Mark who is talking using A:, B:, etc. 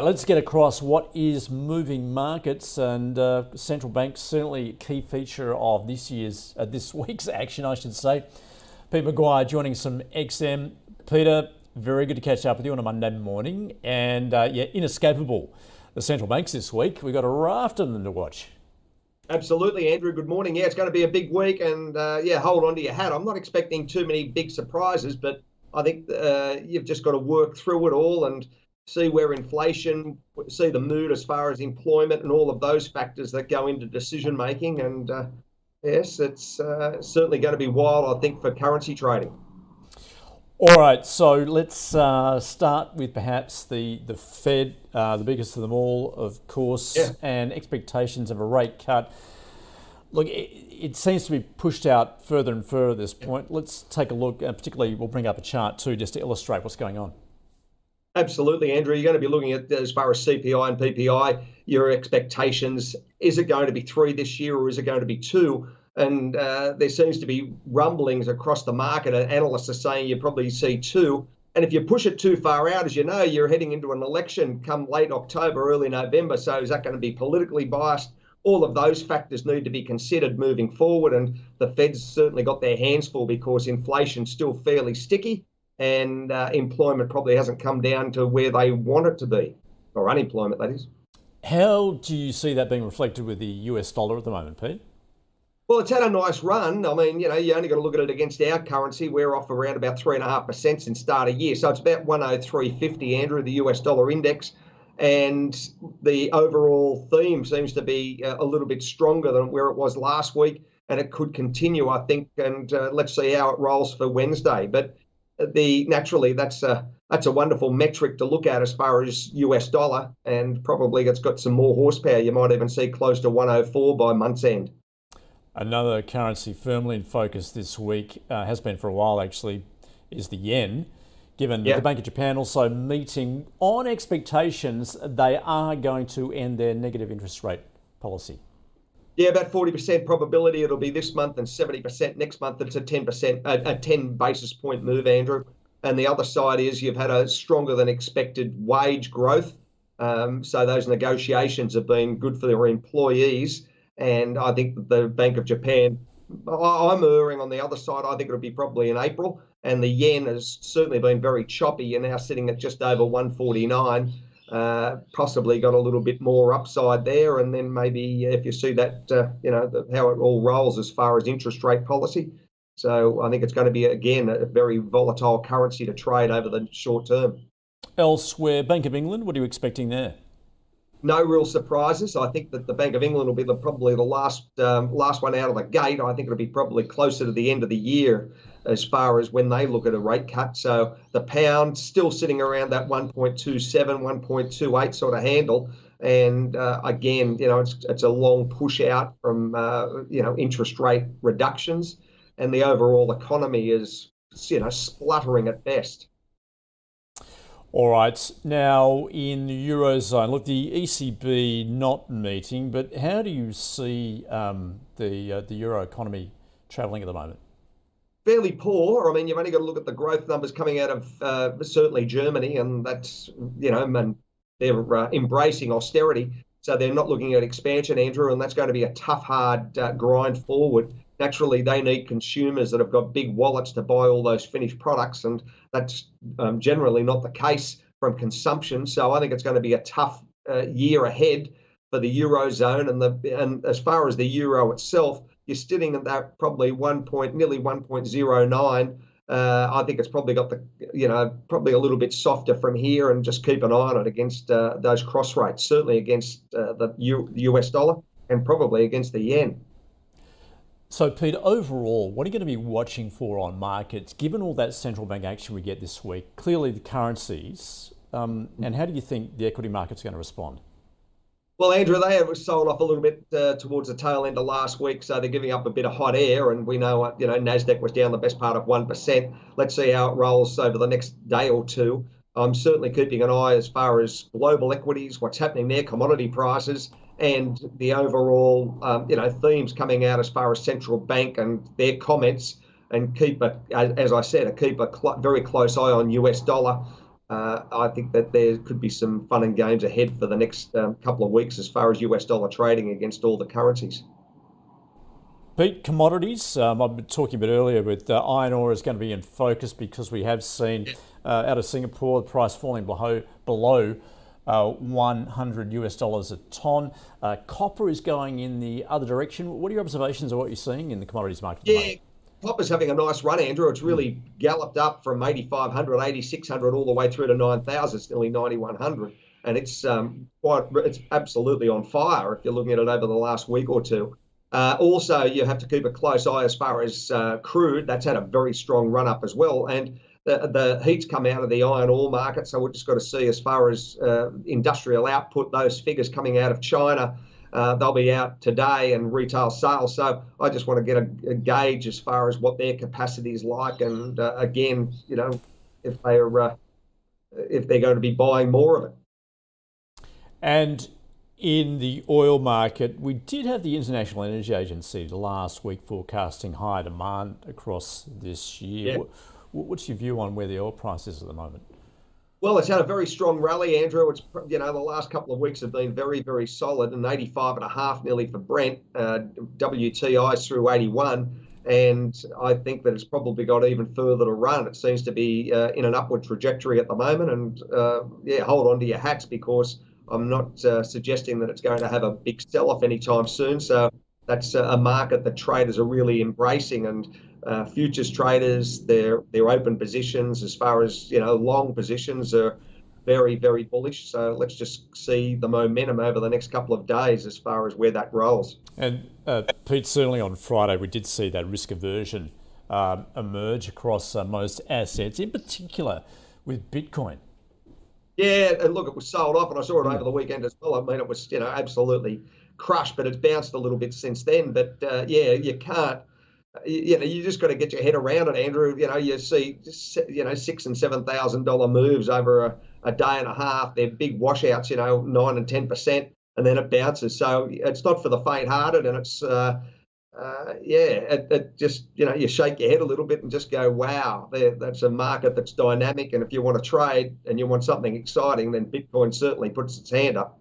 A: Let's get across what is moving markets, and central banks certainly a key feature of this week's action, I should say. Peter McGuire joining some XM. Peter, very good to catch up with you on a Monday morning, and inescapable. The central banks this week, we've got a raft of them to watch.
B: Absolutely, Andrew. Good morning. Yeah, it's going to be a big week, and hold on to your hat. I'm not expecting too many big surprises, but I think you've just got to work through it all and see where inflation, see the mood as far as employment and all of those factors that go into decision making. And yes, it's certainly going to be wild, I think, for currency trading.
A: All right, so let's start with perhaps the Fed, the biggest of them all, of course, and expectations of a rate cut. Look, it seems to be pushed out further and further at this point. Let's take a look, and particularly we'll bring up a chart too, just to illustrate what's going on.
B: Absolutely, Andrew. You're going to be looking at, as far as CPI and PPI, your expectations. Is it going to be 3 this year, or is it going to be 2? And there seems to be rumblings across the market. Analysts are saying you probably see 2. And if you push it too far out, as you know, you're heading into an election come late October, early November. So is that going to be politically biased? All of those factors need to be considered moving forward. And the Fed's certainly got their hands full because inflation's still fairly sticky. And employment probably hasn't come down to where they want it to be, or unemployment, that is.
A: How do you see that being reflected with the US dollar at the moment, Pete?
B: Well, it's had a nice run. I mean, you only got to look at it against our currency. We're off around about 3.5% since start of year. So it's about 103.50, Andrew, the US dollar index. And the overall theme seems to be a little bit stronger than where it was last week. And it could continue, I think. And let's see how it rolls for Wednesday. But naturally, that's a wonderful metric to look at as far as US dollar, and probably it's got some more horsepower. You might even see close to 104 by month's end.
A: Another currency firmly in focus this week, has been for a while actually, is the yen. Given the Bank of Japan also meeting on expectations, they are going to end their negative interest rate policy.
B: Yeah, about 40% probability it'll be this month and 70% next month. It's a 10 basis point move, Andrew. And the other side is you've had a stronger than expected wage growth. So those negotiations have been good for their employees. And I think the Bank of Japan, I'm erring on the other side. I think it'll be probably in April. And the yen has certainly been very choppy. You're now sitting at just over 149. Possibly got a little bit more upside there, and then maybe if you see that, how it all rolls as far as interest rate policy. So I think it's going to be, again, a very volatile currency to trade over the short term.
A: Elsewhere, Bank of England, what are you expecting there?
B: No real surprises. I think that the Bank of England will be probably the last one out of the gate. I think it'll be probably closer to the end of the year as far as when they look at a rate cut. So the pound still sitting around that 1.27, 1.28 sort of handle. And again, it's a long push out from, interest rate reductions. And the overall economy is, spluttering at best.
A: All right. Now, in the Eurozone, look, the ECB not meeting, but how do you see the Euro economy travelling at the moment?
B: Fairly poor. I mean, you've only got to look at the growth numbers coming out of certainly Germany, and that's, and they're embracing austerity. So they're not looking at expansion, Andrew, and that's going to be a tough, hard grind forward. Naturally, they need consumers that have got big wallets to buy all those finished products, and that's generally not the case from consumption. So I think it's going to be a tough year ahead for the Eurozone. And as far as the euro itself, you're sitting at that probably nearly 1.09. I think it's probably got probably a little bit softer from here, and just keep an eye on it against those cross rates, certainly against the US dollar and probably against the yen.
A: So, Pete, overall, what are you going to be watching for on markets, given all that central bank action we get this week? Clearly, the currencies, and how do you think the equity market's going to respond?
B: Well, Andrew, they have sold off a little bit towards the tail end of last week, so they're giving up a bit of hot air. And we know, Nasdaq was down the best part of 1%. Let's see how it rolls over the next day or two. I'm certainly keeping an eye as far as global equities, what's happening there, commodity prices, and the overall, themes coming out as far as central bank and their comments. And keep a very close eye on US dollar. I think that there could be some fun and games ahead for the next couple of weeks as far as US dollar trading against all the currencies.
A: Pete, commodities, I've been talking a bit earlier with iron ore is going to be in focus because we have seen out of Singapore the price falling below 100 US dollars a tonne. Copper is going in the other direction. What are your observations of what you're seeing in the commodities market at the moment?
B: Copper's having a nice run, Andrew. It's really galloped up from 8,500, 8,600 all the way through to 9,000. It's nearly 9,100. And it's it's absolutely on fire if you're looking at it over the last week or two. Also, you have to keep a close eye as far as crude. That's had a very strong run up as well. And the heat's come out of the iron ore market. So we've just got to see as far as industrial output, those figures coming out of China. They'll be out today, and retail sales. So I just want to get a gauge as far as what their capacity is like. And again, if they're going to be buying more of it.
A: And in the oil market, we did have the International Energy Agency last week forecasting high demand across this year.
B: Yeah.
A: What's your view on where the oil price is at the moment?
B: Well, it's had a very strong rally, Andrew. It's the last couple of weeks have been very, very solid, and 85.5 nearly for Brent. WTI's through 81, and I think that it's probably got even further to run. It seems to be in an upward trajectory at the moment, and hold on to your hats because I'm not suggesting that it's going to have a big sell-off anytime soon. So that's a market that traders are really embracing, and futures traders, their open positions as far as long positions are very, very bullish. So let's just see the momentum over the next couple of days as far as where that rolls.
A: And Pete, certainly on Friday we did see that risk aversion emerge across most assets, in particular with Bitcoin.
B: Yeah, and look, it was sold off, and I saw it over the weekend as well. I mean, it was absolutely crushed, but it's bounced a little bit since then. But you can't. You just got to get your head around it, Andrew. You see, $6,000 and $7,000 moves over a day and a half. They're big washouts, 9 and 10%, and then it bounces. So it's not for the faint-hearted, and it's it just you shake your head a little bit and just go, wow, that's a market that's dynamic. And if you want to trade and you want something exciting, then Bitcoin certainly puts its hand up.